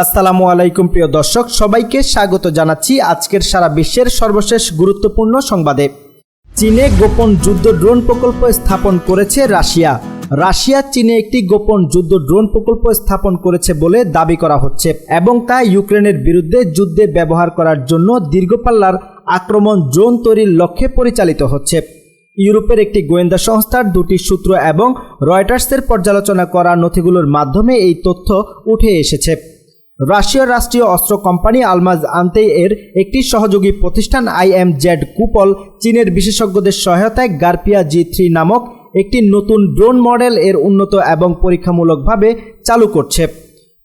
আসসালামু আলাইকুম প্রিয় দর্শক, সবাইকে স্বাগত জানাচ্ছি আজকের সারা বিশ্বের সর্বশেষ গুরুত্বপূর্ণ সংবাদে। চীনে গোপন যুদ্ধ ড্রোন প্রকল্প স্থাপন করেছে রাশিয়া চীনে একটি গোপন যুদ্ধ ড্রোন প্রকল্প স্থাপন করেছে বলে দাবি করা হচ্ছে এবং তা ইউক্রেনের বিরুদ্ধে যুদ্ধে ব্যবহার করার জন্য দীর্ঘপাল্লার আক্রমণ ড্রোন তৈরির লক্ষ্যে পরিচালিত হচ্ছে। ইউরোপের একটি গোয়েন্দা সংস্থার দুটি সূত্র এবং রয়টার্সের পর্যালোচনা করা নথিগুলোর মাধ্যমে এই তথ্য উঠে এসেছে। রাশিয়ার রাষ্ট্রীয় অস্ত্র কোম্পানি আলমাজ আন্তেই এর একটি সহযোগী প্রতিষ্ঠান IMZ কুপল চীনের বিশেষজ্ঞদের সহায়তায় গার্পিয়া G3 নামক একটি নতুন ড্রোন মডেল এর উন্নত এবং পরীক্ষামূলকভাবে চালু করছে।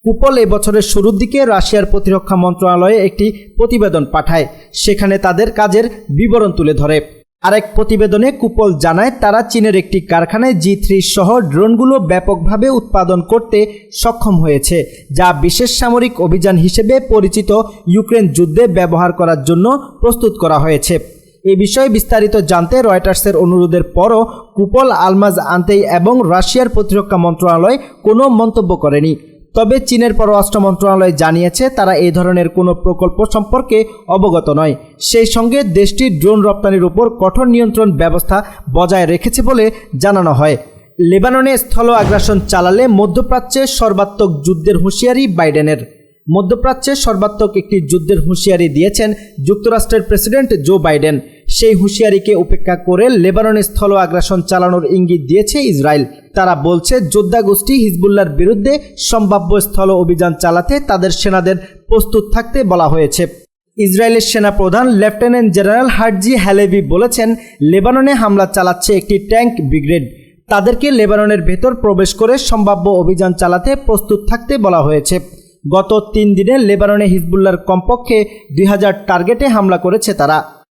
কুপল এবছরের শুরুর দিকে রাশিয়ার প্রতিরক্ষা মন্ত্রণালয়ে একটি প্রতিবেদন পাঠায়, সেখানে তাদের কাজের বিবরণ তুলে ধরে। আরেক প্রতিবেদনে কুপল জানায় তারা চীনের একটি কারখানায় G3 সহ ড্রোনগুলো ব্যাপকভাবে উৎপাদন করতে সক্ষম হয়েছে, যা বিশেষ সামরিক অভিযান হিসেবে পরিচিত ইউক্রেন যুদ্ধে ব্যবহার করার জন্য প্রস্তুত করা হয়েছে। এ বিষয়ে বিস্তারিত জানতে রয়টার্সের অনুরোধের পরও কুপল আলমাজ আন্তেই এবং রাশিয়ার প্রতিরক্ষা মন্ত্রণালয় কোনো মন্তব্য করেনি। তবে চীনের পররাষ্ট্র মন্ত্রণালয় জানিয়েছে তারা এই ধরনের কোনো প্রকল্প সম্পর্কে অবগত নয়। সেই সঙ্গে দেশটির ড্রোন রপ্তানির উপর কঠোর নিয়ন্ত্রণ ব্যবস্থা বজায় রেখেছে বলে জানানো হয়। লেবাননে স্থল আগ্রাসন চালালে মধ্যপ্রাচ্যে সর্বাত্মক যুদ্ধের হুঁশিয়ারি বাইডেনের। মধ্যপ্রাচ্যে সর্বাত্মক একটি যুদ্ধের হুঁশিয়ারি দিয়েছেন যুক্তরাষ্ট্রের প্রেসিডেন্ট জো বাইডেন। সেই হুঁশিয়ারিকে উপেক্ষা করে লেবাননে স্থল আগ্রাসন চালানোর ইঙ্গিত দিয়েছে ইসরায়েল। তারা বলছে যোদ্ধা গোষ্ঠী হিজবুল্লাহর বিরুদ্ধে সম্ভাব্য স্থল অভিযান চালাতে তাদের সেনাদের প্রস্তুত থাকতে বলা হয়েছে। ইসরায়েলের সেনাপ্রধান লেফটেন্যান্ট জেনারেল হার্জি হ্যালেভি বলেছেন লেবাননে হামলা চালাচ্ছে একটি ট্যাঙ্ক ব্রিগেড। তাদেরকে লেবাননের ভেতর প্রবেশ করে সম্ভাব্য অভিযান চালাতে প্রস্তুত থাকতে বলা হয়েছে। গত 3 দিনে লেবাননে হিজবুল্লাহর কমপক্ষে 2000 টার্গেটে হামলা করেছে তারা।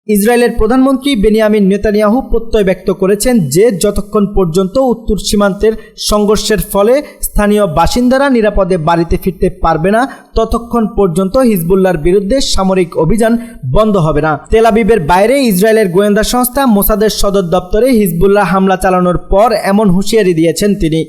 ইসরায়েলের প্রধানমন্ত্রী বেনিয়ামিন নেতানিয়াহু প্রত্যয় ব্যক্ত করেছেন যে যতক্ষণ পর্যন্ত উত্তর সীমান্তের সংঘর্ষের ফলে স্থানীয় বাসিন্দারা নিরাপদে বাড়িতে ফিরতে পারবে না, ততক্ষণ পর্যন্ত হিজবুল্লাহর বিরুদ্ধে সামরিক অভিযান বন্ধ হবে না। তেল আবিবের বাইরে ইসরায়েলের গোয়েন্দা সংস্থা মোসাদের সদর দপ্তরে হিজবুল্লাহ হামলা চালানোর পর এমন হুঁশিয়ারি দিয়েছেন তিনি।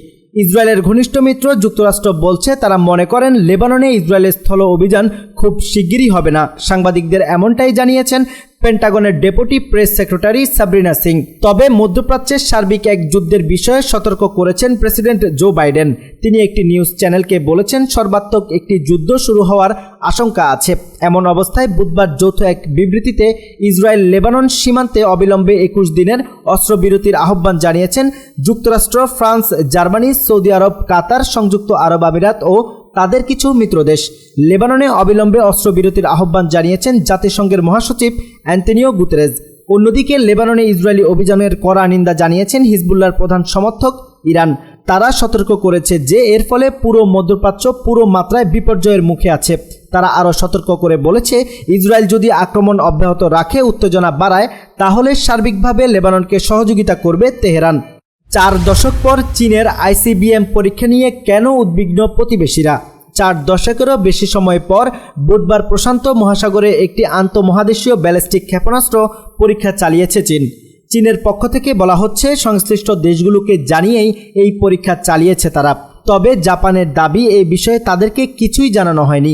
ইসরায়েলের ঘনিষ্ঠ মিত্র যুক্তরাষ্ট্র বলছে তারা মনে করেন লেবাননে ইসরায়েলের স্থল অভিযান খুব শিগগিরই হবে না। সাংবাদিকদের এমনটাই জানিয়েছেন পেন্টাগনের deputy press secretary Sabrina Singh. তবে মধ্যপ্রাচ্যের সার্বিক এক যুদ্ধের বিষয়ে সতর্ক করেছেন প্রেসিডেন্ট জো বাইডেন। তিনি একটি নিউজ চ্যানেলকে বলেছেন সর্বাত্মক একটি যুদ্ধ শুরু হওয়ার আশঙ্কা আছে। এমন অবস্থায় বুধবার যৌথ এক বিবৃতিতে ইসরায়েল লেবানন সীমান্তে অবিলম্বে 21 দিনের অস্ত্রবিরতির আহ্বান জানিয়েছেন যুক্তরাষ্ট্র, ফ্রান্স, জার্মানি, সৌদি আরব, কাতার, সংযুক্ত আরব আমিরাত ও তাদের কিছু মিত্রদেশ। লেবাননে অবিলম্বে অস্ত্রবিরতির আহ্বান জানিয়েছেন জাতিসংঘের মহাসচিব অ্যান্তনিও গুতেরেস। অন্যদিকে লেবাননে ইসরায়েলি অভিযানের কড়া নিন্দা জানিয়েছেন হিজবুল্লাহর প্রধান সমর্থক ইরান। তারা সতর্ক করেছে যে এর ফলে পুরো মধ্যপ্রাচ্য পুরো মাত্রায় বিপর্যয়ের মুখে আছে। তারা আরও সতর্ক করে বলেছে ইসরায়েল যদি আক্রমণ অব্যাহত রাখে, উত্তেজনা বাড়ায়, তাহলে সার্বিকভাবে লেবাননকে সহযোগিতা করবে তেহরান। 4 দশক পর চীনের ICBM পরীক্ষা নিয়ে কেন উদ্বিগ্ন প্রতিবেশীরা? 4 দশকেরও বেশি সময় পর বুধবার প্রশান্ত মহাসাগরে একটি আন্তঃমহাদেশীয় ব্যালিস্টিক ক্ষেপণাস্ত্র পরীক্ষা চালিয়েছে চীন। চীনের পক্ষ থেকে বলা হচ্ছে সংশ্লিষ্ট দেশগুলোকে জানিয়েই এই পরীক্ষা চালিয়েছে তারা। তবে জাপানের দাবি এই বিষয়ে তাদেরকে কিছুই জানানো হয়নি।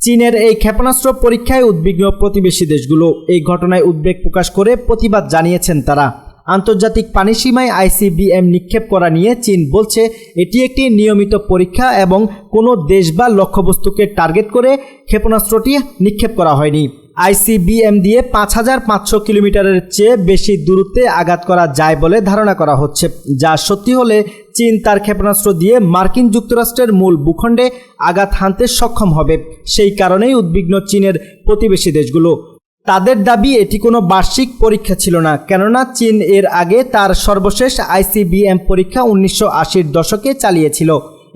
চীনের এই ক্ষেপণাস্ত্র পরীক্ষায় উদ্বিগ্ন প্রতিবেশী দেশগুলো। এই ঘটনায় উদ্বেগ প্রকাশ করে প্রতিবাদ জানিয়েছেন তারা। আন্তর্জাতিক পানিসীমায় ICBM নিক্ষেপ করা নিয়ে চীন বলছে এটি একটি নিয়মিত পরীক্ষা এবং কোনো দেশ বা লক্ষ্যবস্তুকে টার্গেট করে ক্ষেপণাস্ত্রটি নিক্ষেপ করা হয়নি। ICBM দিয়ে 5500 কিলোমিটারের চেয়ে বেশি দূরত্বে আঘাত করা যায় বলে ধারণা করা হচ্ছে, যা সত্যি হলে চীন তার ক্ষেপণাস্ত্র দিয়ে মার্কিন যুক্তরাষ্ট্রের মূল ভূখণ্ডে আঘাত হানতে সক্ষম হবে। সেই কারণেই উদ্বিগ্ন চীনের প্রতিবেশী দেশগুলো। তাদের দাবি এটি কোনো বার্ষিক পরীক্ষা ছিল না, কেননা চীন এর আগে তার সর্বশেষ ICBM পরীক্ষা 1980-র দশকে চালিয়েছিল।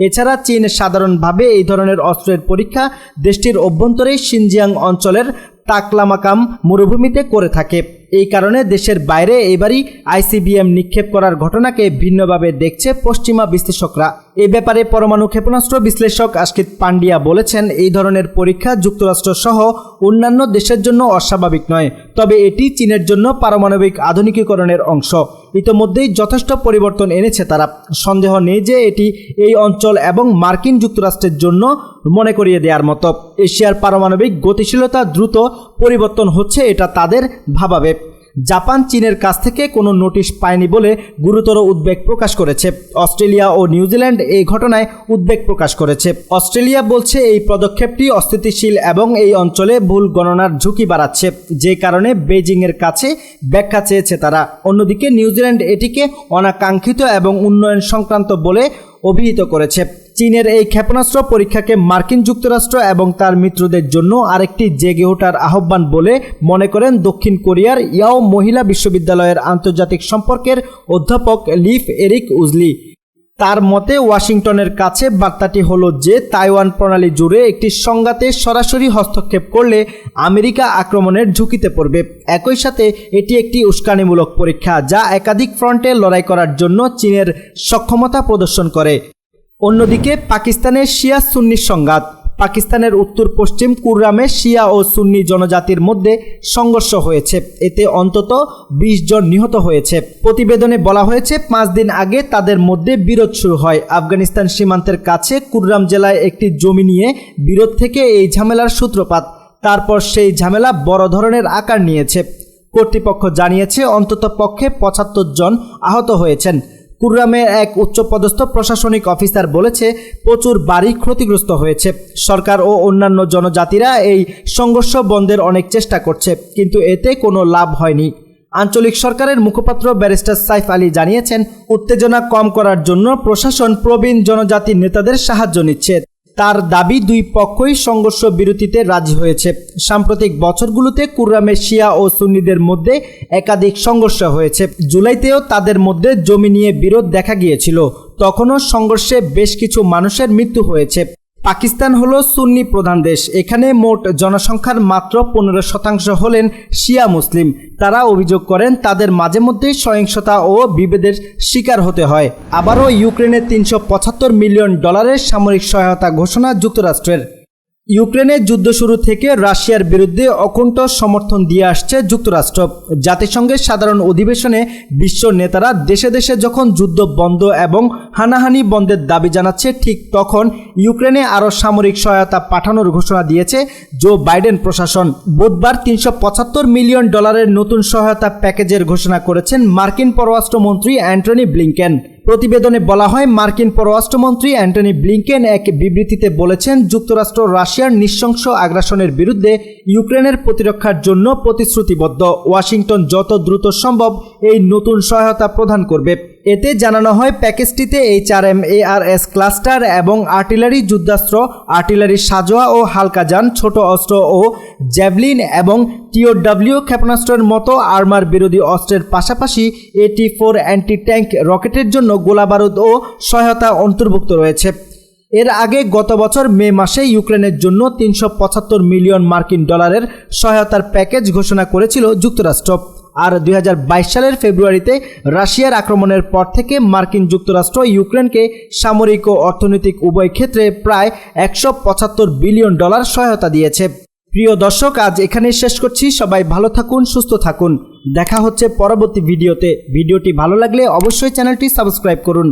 এছাড়া চীন সাধারণভাবে এই ধরনের অস্ত্রের পরীক্ষা দেশটির অভ্যন্তরে শিনজিয়াং অঞ্চলের তাকলামাকাম মরুভূমিতে করে থাকে। এই কারণে দেশের বাইরে এবারই ICBM নিক্ষেপ করার ঘটনাকে ভিন্নভাবে দেখছে পশ্চিমা বিশ্লেষকরা। এ ব্যাপারে পরমাণু ক্ষেপণাস্ত্র বিশ্লেষক আশকিত পান্ডিয়া বলেছেন এই ধরনের পরীক্ষা যুক্তরাষ্ট্র সহ অন্যান্য দেশের জন্য অস্বাভাবিক নয়, তবে এটি চীনের জন্য পারমাণবিক আধুনিকীকরণের অংশ। ইতোমধ্যেই যথেষ্ট পরিবর্তন এনেছে তারা। সন্দেহ নেই যে এটি এই অঞ্চল এবং মার্কিন যুক্তরাষ্ট্রের জন্য মনে করিয়ে দেওয়ার মতো। এশিয়ার পারমাণবিক গতিশীলতা দ্রুত পরিবর্তন হচ্ছে, এটা তাদের ভাবাবে। জাপান চীনের কাছ থেকে কোনো নোটিশ পায়নি বলে গুরুতর উদ্বেগ প্রকাশ করেছে। অস্ট্রেলিয়া ও নিউজিল্যান্ড এই ঘটনায় উদ্বেগ প্রকাশ করেছে। অস্ট্রেলিয়া বলছে এই পদক্ষেপটি অস্থিতিশীল এবং এই অঞ্চলে ভুল গণনার ঝুঁকি বাড়াচ্ছে, যে কারণে বেজিংয়ের কাছে ব্যাখ্যা চেয়েছে তারা। অন্যদিকে নিউজিল্যান্ড এটিকে অনাকাঙ্ক্ষিত এবং উন্নয়ন সংক্রান্ত বলে অভিহিত করেছে। চীনের এই ক্ষেপণাস্ত্র পরীক্ষাকে মার্কিন যুক্তরাষ্ট্র এবং তার মিত্রদের জন্য আরেকটি জেগে ওঠার আহ্বান বলে মনে করেন দক্ষিণ কোরিয়ার ইয়াও মহিলা বিশ্ববিদ্যালয়ের আন্তর্জাতিক সম্পর্কের অধ্যাপক লিফ এরিক উজলি। তার মতে ওয়াশিংটনের কাছে বার্তাটি হলো যে তাইওয়ান প্রণালী জুড়ে একটি সংঘাতে সরাসরি হস্তক্ষেপ করলে আমেরিকা আক্রমণের ঝুঁকিতে পড়বে। একই সাথে এটি একটি উস্কানিমূলক পরীক্ষা যা একাধিক ফ্রন্টে লড়াই করার জন্য চীনের সক্ষমতা প্রদর্শন করে। অন্যদিকে পাকিস্তানের শিয়া সুন্নি সংঘাত। পাকিস্তানের উত্তর পশ্চিম কুররামে শিয়া ও সুন্নি জনজাতির মধ্যে সংঘর্ষ হয়েছে, এতে অন্তত 20 জন নিহত হয়েছে। প্রতিবেদনে বলা হয়েছে 5 দিন আগে তাদের মধ্যে বিরোধ শুরু হয়। আফগানিস্তান সীমান্তের কাছে কুররাম জেলায় একটি জমি নিয়ে বিরোধ থেকে এই ঝামেলার সূত্রপাত। তারপর সেই ঝামেলা বড় ধরনের আকার নিয়েছে। কর্তৃপক্ষ জানিয়েছে অন্তত পক্ষে 75 জন আহত হয়েছেন। কুররামের এক উচ্চপদস্থ প্রশাসনিক অফিসার বলেছে প্রচুর বাড়ি ক্ষতিগ্রস্ত হয়েছে। সরকার ও অন্যান্য জনজাতিরা এই সংঘর্ষ বন্ধের অনেক চেষ্টা করছে, কিন্তু এতে কোনো লাভ হয়নি। আঞ্চলিক সরকারের মুখপাত্র ব্যারিস্টার সাইফ আলী জানিয়েছেন উত্তেজনা কম করার জন্য প্রশাসন প্রবীণ জনজাতি নেতাদের সাহায্য নিচ্ছে। তার দাবি দুই পক্ষই সংঘর্ষ বিরতিতে রাজি হয়েছে। সাম্প্রতিক বছরগুলোতে কুররামের শিয়া ও সুন্নিদের মধ্যে একাধিক সংঘর্ষ হয়েছে। জুলাইতেও তাদের মধ্যে জমি নিয়ে বিরোধ দেখা গিয়েছিল, তখনও সংঘর্ষে বেশ কিছু মানুষের মৃত্যু হয়েছে। পাকিস্তান হলো সুন্নি প্রধান দেশ। এখানে মোট জনসংখ্যার মাত্র 15% হলেন শিয়া মুসলিম। তারা অভিযোগ করেন তাদের মাঝে মধ্যেই সহিংসতা ও বিভেদের শিকার হতে হয়। আবারও ইউক্রেনে $375 মিলিয়ন সামরিক সহায়তা ঘোষণা যুক্তরাষ্ট্রের। ইউক্রেনের যুদ্ধ শুরু থেকে রাশিয়ার বিরুদ্ধে অকুণ্ঠ সমর্থন দিয়ে আসছে যুক্তরাষ্ট্র। জাতিসংঘের সাধারণ অধিবেশনে বিশ্ব নেতারা দেশে দেশে যখন যুদ্ধ বন্ধ এবং হানাহানি বন্ধের দাবি জানাচ্ছে, ঠিক তখন ইউক্রেনে আরও সামরিক সহায়তা পাঠানোর ঘোষণা দিয়েছে জো বাইডেন প্রশাসন। বুধবার $375 মিলিয়ন নতুন সহায়তা প্যাকেজের ঘোষণা করেছেন মার্কিন পররাষ্ট্রমন্ত্রী অ্যান্টনি ব্লিংকেন। প্রতিবেদনে বলা হয় মার্কিন পররাষ্ট্রমন্ত্রী অ্যান্টনি ব্লিংকেন এক বিবৃতিতে বলেছেন যুক্তরাষ্ট্র রাশিয়ার নৃশংস আগ্রাসনের বিরুদ্ধে ইউক্রেনের প্রতিরক্ষার জন্য প্রতিশ্রুতিবদ্ধ। ওয়াশিংটন যত দ্রুত সম্ভব এই নতুন সহায়তা প্রদান করবে। এতে জানানো হয় প্যাকেজটিতে HRM-ARS ক্লাস্টার এবং আর্টিলারি যুদ্ধাস্ত্র, আর্টিলারি সাঁজোয়া ও হালকা যান, ছোট অস্ত্র ও জ্যাভলিন এবং TOW ক্ষেপণাস্ত্রের মতো আর্মার বিরোধী অস্ত্রের পাশাপাশি AT-4 অ্যান্টি ট্যাঙ্ক রকেটের জন্য গোলাবারুদ ও সহায়তা অন্তর্ভুক্ত রয়েছে। এর আগে গত বছর মে মাসে ইউক্রেনের জন্য $375 মিলিয়ন সহায়তার প্যাকেজ ঘোষণা করেছিল যুক্তরাষ্ট্র। আর 2022 সালের ফেব্রুয়ারিতে রাশিয়ার আক্রমণের পর থেকে মার্কিন যুক্তরাষ্ট্র ইউক্রেনকে সামরিক ও অর্থনৈতিক উভয় ক্ষেত্রে প্রায় $175 বিলিয়ন সহায়তা দিয়েছে। প্রিয় দর্শক, আজ এখানেই শেষ করছি। সবাই ভালো থাকুন, সুস্থ থাকুন। দেখা হচ্ছে পরবর্তী ভিডিওতে। ভিডিওটি ভালো লাগলে অবশ্যই চ্যানেলটি সাবস্ক্রাইব করুন।